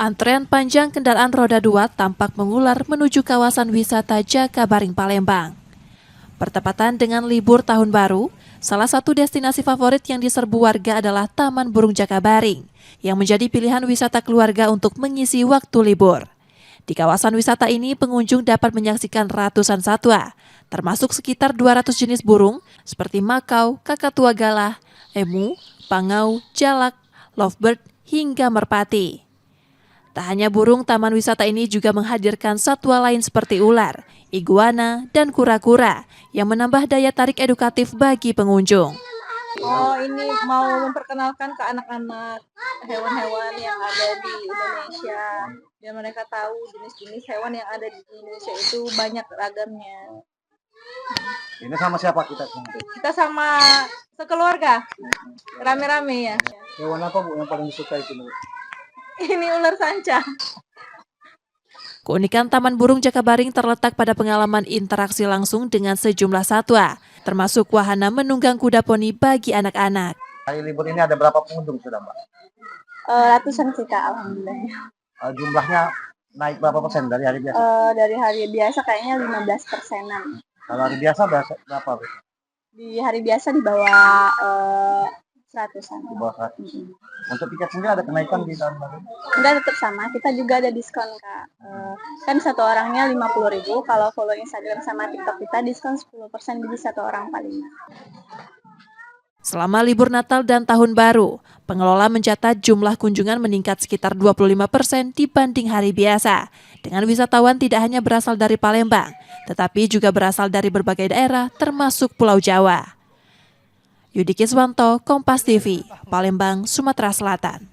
Antrean panjang kendaraan roda 2 tampak mengular menuju kawasan wisata Jakabaring, Palembang. Bertepatan dengan libur tahun baru, salah satu destinasi favorit yang diserbu warga adalah Taman Burung Jakabaring, yang menjadi pilihan wisata keluarga untuk mengisi waktu libur. Di kawasan wisata ini, pengunjung dapat menyaksikan ratusan satwa, termasuk sekitar 200 jenis burung seperti makau, kakatua galah, emu, pangau, jalak, lovebird, hingga merpati. Tak hanya burung, taman wisata ini juga menghadirkan satwa lain seperti ular, iguana, dan kura-kura yang menambah daya tarik edukatif bagi pengunjung. Oh, ini mau memperkenalkan ke anak-anak hewan-hewan yang ada di Indonesia. Biar mereka tahu jenis-jenis hewan yang ada di Indonesia itu banyak ragamnya. Ini sama siapa kita? Kita sama sekeluarga, rame-rame ya. Hewan apa Bu yang paling disukai itu? Ini ular sanca. Keunikan Taman Burung Jakabaring terletak pada pengalaman interaksi langsung dengan sejumlah satwa, termasuk wahana menunggang kuda poni bagi anak-anak. Hari libur ini ada berapa pengunjung sudah Mbak? Ratusan kita, alhamdulillah. Jumlahnya naik berapa persen dari hari biasa? Dari hari biasa kayaknya 15%-an. Kalau hari biasa berapa Bu? Di hari biasa di bawah 100-an. Di bawah 100. Untuk tiket sendiri ada kenaikan di tahun baru? Enggak, tetap sama. Kita juga ada diskon, Kak. Kan satu orangnya 50.000. Kalau follow Instagram sama TikTok kita diskon 10% bagi satu orang paling. Selama libur Natal dan Tahun Baru, pengelola mencatat jumlah kunjungan meningkat sekitar 25% dibanding hari biasa. Dengan wisatawan tidak hanya berasal dari Palembang, tetapi juga berasal dari berbagai daerah termasuk Pulau Jawa. Yudi Kiswanto, Kompas TV, Palembang, Sumatera Selatan.